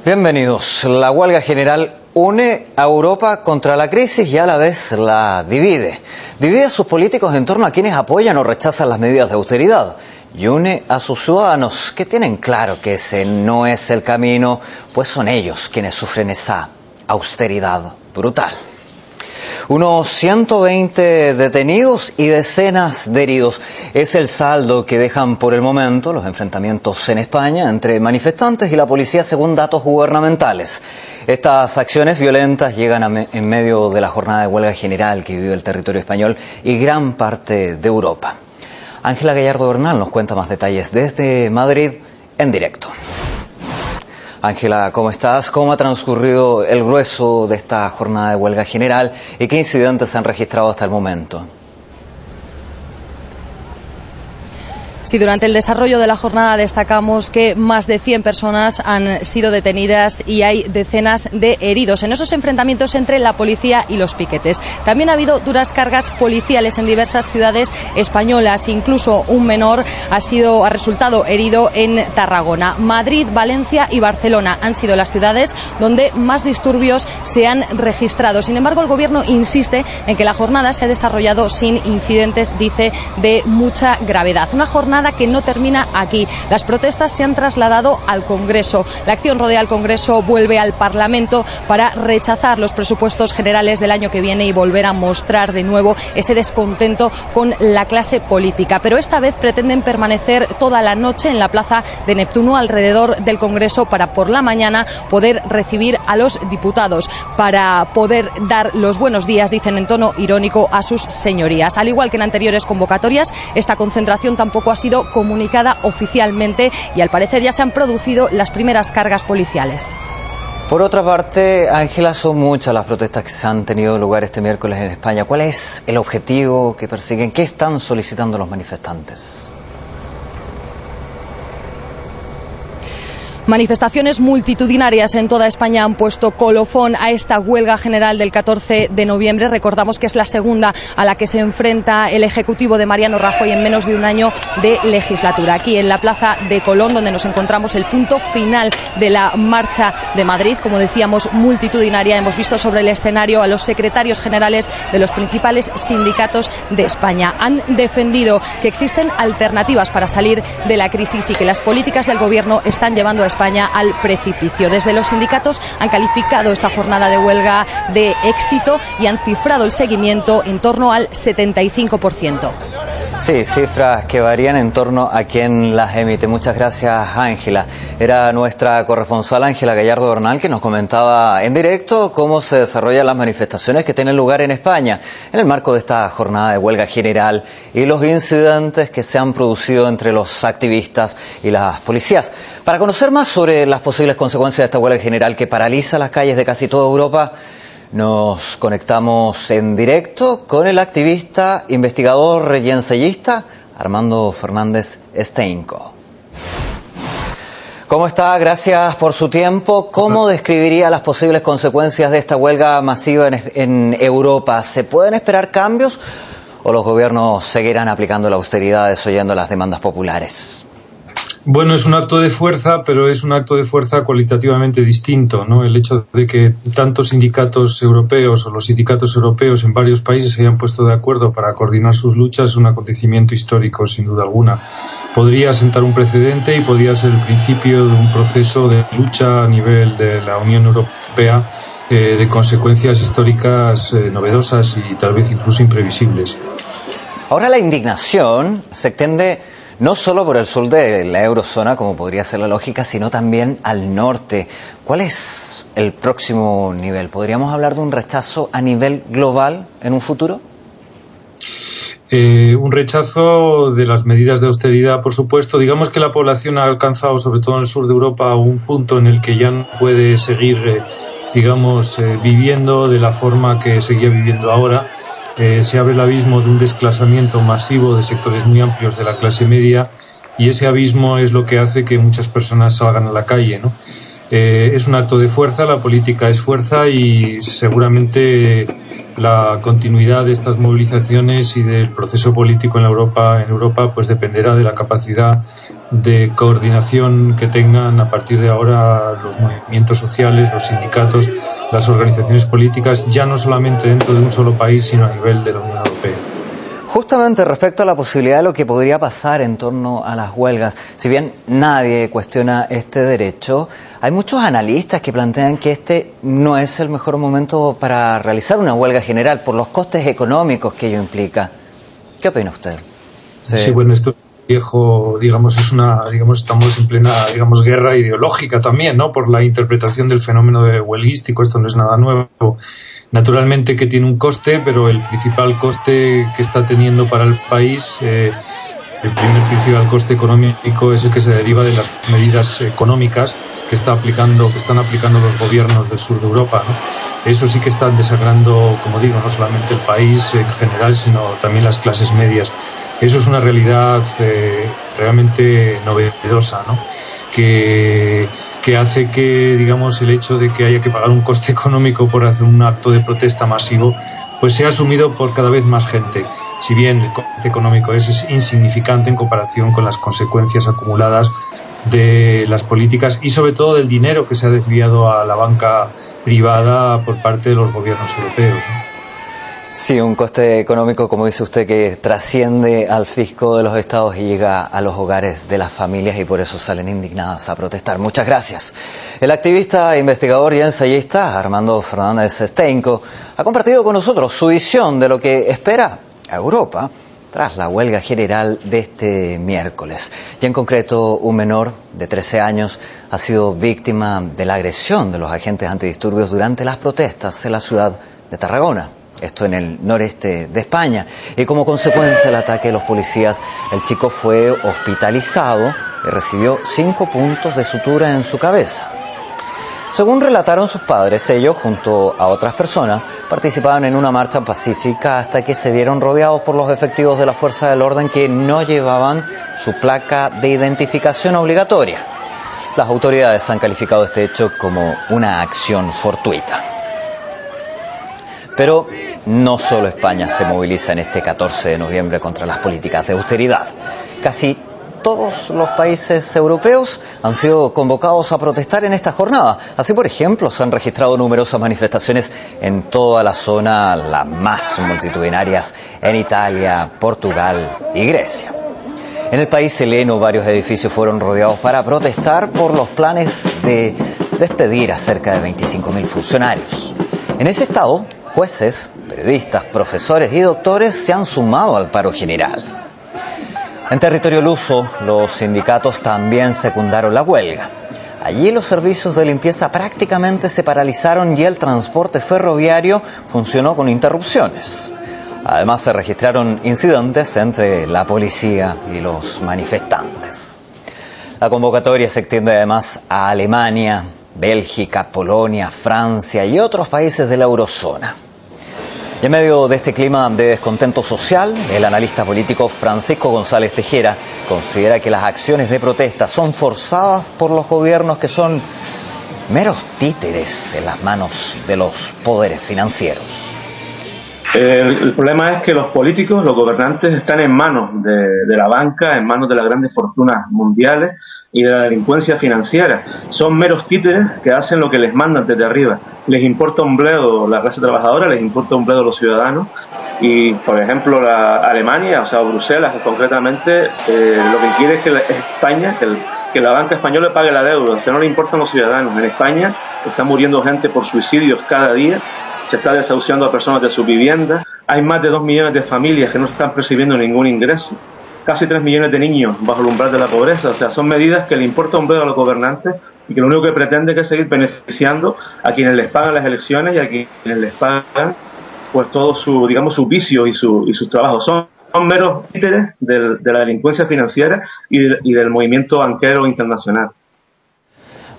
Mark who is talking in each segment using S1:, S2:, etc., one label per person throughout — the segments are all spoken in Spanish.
S1: Bienvenidos. La huelga general une a Europa contra la crisis y a la vez la divide. Divide a sus políticos en torno a quienes apoyan o rechazan las medidas de austeridad y une a sus ciudadanos que tienen claro que ese no es el camino, pues son ellos quienes sufren esa austeridad brutal. Unos 120 detenidos y decenas de heridos es el saldo que dejan por el momento los enfrentamientos en España entre manifestantes y la policía según datos gubernamentales. Estas acciones violentas llegan en medio de la jornada de huelga general que vive el territorio español y gran parte de Europa. Ángela Gallardo Bernal nos cuenta más detalles desde Madrid en directo. Ángela, ¿cómo estás? ¿Cómo ha transcurrido el grueso de esta jornada de huelga general y qué incidentes se han registrado hasta el momento?
S2: Sí, durante el desarrollo de la jornada destacamos que más de 100 personas han sido detenidas y hay decenas de heridos en esos enfrentamientos entre la policía y los piquetes. También ha habido duras cargas policiales en diversas ciudades españolas, incluso un menor ha resultado herido en Tarragona. Madrid, Valencia y Barcelona han sido las ciudades donde más disturbios se han registrado. Sin embargo, el Gobierno insiste en que la jornada se ha desarrollado sin incidentes, dice, de mucha gravedad. Una jornada que no termina aquí. Las protestas se han trasladado al Congreso. La acción rodea al Congreso, vuelve al Parlamento para rechazar los presupuestos generales del año que viene y volver a mostrar de nuevo ese descontento con la clase política. Pero esta vez pretenden permanecer toda la noche en la Plaza de Neptuno alrededor del Congreso para por la mañana poder recibir a los diputados, para poder dar los buenos días, dicen en tono irónico, a sus señorías. Al igual que en anteriores convocatorias, esta concentración tampoco ha sido comunicada oficialmente y al parecer ya se han producido las primeras cargas policiales.
S1: Por otra parte, Ángela, son muchas las protestas que se han tenido lugar este miércoles en España. ¿Cuál es el objetivo que persiguen? ¿Qué están solicitando los manifestantes?
S2: Manifestaciones multitudinarias en toda España han puesto colofón a esta huelga general del 14 de noviembre. Recordamos que es la segunda a la que se enfrenta el Ejecutivo de Mariano Rajoy en menos de un año de legislatura. Aquí en la Plaza de Colón, donde nos encontramos, el punto final de la Marcha de Madrid, como decíamos, multitudinaria. Hemos visto sobre el escenario a los secretarios generales de los principales sindicatos de España. Han defendido que existen alternativas para salir de la crisis y que las políticas del Gobierno están llevando a España al precipicio. Desde los sindicatos han calificado esta jornada de huelga de éxito y han cifrado el seguimiento en torno al 75%.
S1: Sí, cifras que varían en torno a quien las emite. Muchas gracias, Ángela. Era nuestra corresponsal Ángela Gallardo Bernal que nos comentaba en directo cómo se desarrollan las manifestaciones que tienen lugar en España en el marco de esta jornada de huelga general y los incidentes que se han producido entre los activistas y las policías. Para conocer más sobre las posibles consecuencias de esta huelga general que paraliza las calles de casi toda Europa, nos conectamos en directo con el activista, investigador y ensayista Armando Fernández Steinko. ¿Cómo está? Gracias por su tiempo. ¿Cómo describiría las posibles consecuencias de esta huelga masiva en Europa? ¿Se pueden esperar cambios o los gobiernos seguirán aplicando la austeridad desoyendo las demandas populares?
S3: Bueno, es un acto de fuerza, pero es un acto de fuerza cualitativamente distinto, ¿no? El hecho de que tantos sindicatos europeos o los sindicatos europeos en varios países se hayan puesto de acuerdo para coordinar sus luchas es un acontecimiento histórico, sin duda alguna. Podría sentar un precedente y podría ser el principio de un proceso de lucha a nivel de la Unión Europea de consecuencias históricas novedosas y tal vez incluso imprevisibles.
S1: Ahora la indignación se extiende no solo por el sur de la eurozona, como podría ser la lógica, sino también al norte. ¿Cuál es el próximo nivel? ¿Podríamos hablar de un rechazo a nivel global en un futuro?
S3: Un rechazo de las medidas de austeridad, por supuesto. Digamos que la población ha alcanzado, sobre todo en el sur de Europa, un punto en el que ya no puede seguir, viviendo de la forma que seguía viviendo ahora. Se abre el abismo de un desclasamiento masivo de sectores muy amplios de la clase media y ese abismo es lo que hace que muchas personas salgan a la calle, ¿no? Es un acto de fuerza, la política es fuerza y seguramente la continuidad de estas movilizaciones y del proceso político en Europa pues dependerá de la capacidad de coordinación que tengan a partir de ahora los movimientos sociales, los sindicatos, las organizaciones políticas, ya no solamente dentro de un solo país, sino a nivel de la Unión Europea.
S1: Justamente respecto a la posibilidad de lo que podría pasar en torno a las huelgas, si bien nadie cuestiona este derecho, hay muchos analistas que plantean que este no es el mejor momento para realizar una huelga general por los costes económicos que ello implica. ¿Qué opina usted?
S3: Sí, bueno, esto es viejo, estamos en plena, guerra ideológica también, ¿no? Por la interpretación del fenómeno huelguístico, esto no es nada nuevo. Naturalmente que tiene un coste, pero el principal coste que está teniendo para el país, el primer principal coste económico es el que se deriva de las medidas económicas que están aplicando los gobiernos del sur de Europa, ¿no? Eso sí que están desangrando, como digo, no solamente el país en general, sino también las clases medias. Eso es una realidad realmente novedosa, ¿no? Que hace que, el hecho de que haya que pagar un coste económico por hacer un acto de protesta masivo, pues sea asumido por cada vez más gente. Si bien el coste económico es insignificante en comparación con las consecuencias acumuladas de las políticas y sobre todo del dinero que se ha desviado a la banca privada por parte de los gobiernos europeos, ¿no?
S1: Sí, un coste económico, como dice usted, que trasciende al fisco de los estados y llega a los hogares de las familias y por eso salen indignadas a protestar. Muchas gracias. El activista, investigador y ensayista Armando Fernández Steinco ha compartido con nosotros su visión de lo que espera a Europa tras la huelga general de este miércoles. Y en concreto, un menor de 13 años ha sido víctima de la agresión de los agentes antidisturbios durante las protestas en la ciudad de Tarragona. Esto en el noreste de España. Y como consecuencia del ataque de los policías, el chico fue hospitalizado y recibió 5 puntos de sutura en su cabeza. Según relataron sus padres, ellos, junto a otras personas, participaban en una marcha pacífica hasta que se vieron rodeados por los efectivos de la fuerza del orden que no llevaban su placa de identificación obligatoria. Las autoridades han calificado este hecho como una acción fortuita. Pero no solo España se moviliza en este 14 de noviembre contra las políticas de austeridad. Casi todos los países europeos han sido convocados a protestar en esta jornada. Así, por ejemplo, se han registrado numerosas manifestaciones en toda la zona, las más multitudinarias en Italia, Portugal y Grecia. En el país heleno, varios edificios fueron rodeados para protestar por los planes de despedir a cerca de 25.000 funcionarios. En ese estado, jueces, periodistas, profesores y doctores se han sumado al paro general. En territorio luso, los sindicatos también secundaron la huelga. Allí los servicios de limpieza prácticamente se paralizaron y el transporte ferroviario funcionó con interrupciones. Además, se registraron incidentes entre la policía y los manifestantes. La convocatoria se extiende además a Alemania, Bélgica, Polonia, Francia y otros países de la eurozona. Y en medio de este clima de descontento social, el analista político Francisco González Tejera considera que las acciones de protesta son forzadas por los gobiernos que son meros títeres en las manos de los poderes financieros.
S4: El problema es que los políticos, los gobernantes, están en manos de la banca, en manos de las grandes fortunas mundiales y de la delincuencia financiera. Son meros títeres que hacen lo que les mandan desde arriba. Les importa un bledo la clase trabajadora, les importa un bledo los ciudadanos. Y, por ejemplo, la Alemania, o sea, Bruselas concretamente, lo que quiere es que España, que la banca española pague la deuda. O sea, no le importan los ciudadanos. En España está muriendo gente por suicidios cada día. Se está desahuciando a personas de sus viviendas. Hay más de 2 millones de familias que no están percibiendo ningún ingreso. Casi 3 millones de niños bajo el umbral de la pobreza. O sea, son medidas que le importa un bledo a los gobernantes y que lo único que pretende es seguir beneficiando a quienes les pagan las elecciones y a quienes les pagan pues todo su, digamos, sus vicios y sus trabajos. Son meros títeres de la delincuencia financiera y del movimiento banquero internacional.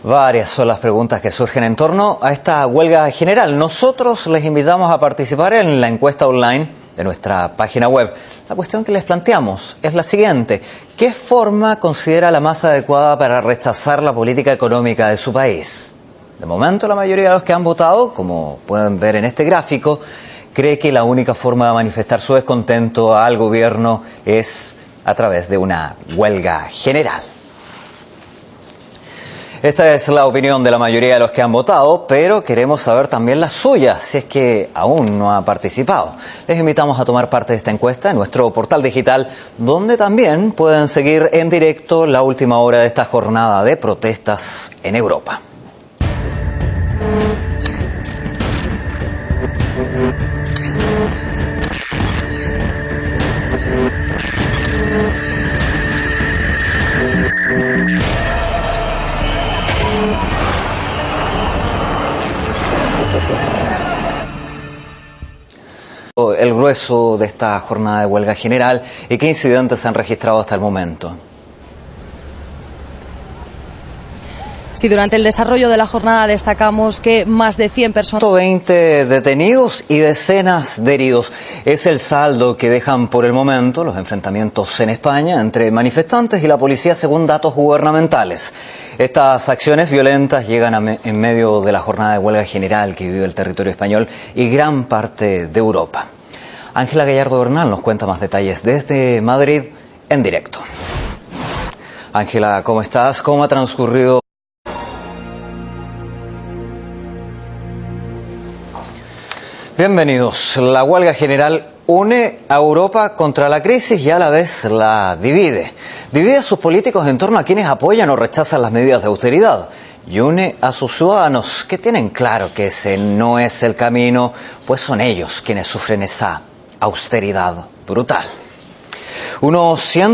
S1: Varias son las preguntas que surgen en torno a esta huelga general. Nosotros les invitamos a participar en la encuesta online de nuestra página web. La cuestión que les planteamos es la siguiente: ¿qué forma considera la más adecuada para rechazar la política económica de su país? De momento, la mayoría de los que han votado, como pueden ver en este gráfico, cree que la única forma de manifestar su descontento al gobierno es a través de una huelga general. Esta es la opinión de la mayoría de los que han votado, pero queremos saber también la suya, si es que aún no ha participado. Les invitamos a tomar parte de esta encuesta en nuestro portal digital, donde también pueden seguir en directo la última hora de esta jornada de protestas en Europa. El grueso de esta jornada de huelga general y qué incidentes se han registrado hasta el momento.
S2: Sí, durante el desarrollo de la jornada destacamos que más de 100 personas...
S1: 120 detenidos y decenas de heridos. Es el saldo que dejan por el momento los enfrentamientos en España entre manifestantes y la policía según datos gubernamentales. Estas acciones violentas llegan en medio de la jornada de huelga general que vive el territorio español y gran parte de Europa. Ángela Gallardo Bernal nos cuenta más detalles desde Madrid en directo. Ángela, ¿cómo estás? ¿Cómo ha transcurrido? Bienvenidos. La huelga general une a Europa contra la crisis y a la vez la divide. Divide a sus políticos en torno a quienes apoyan o rechazan las medidas de austeridad y une a sus ciudadanos que tienen claro que ese no es el camino, pues son ellos quienes sufren esa austeridad brutal. Unos 100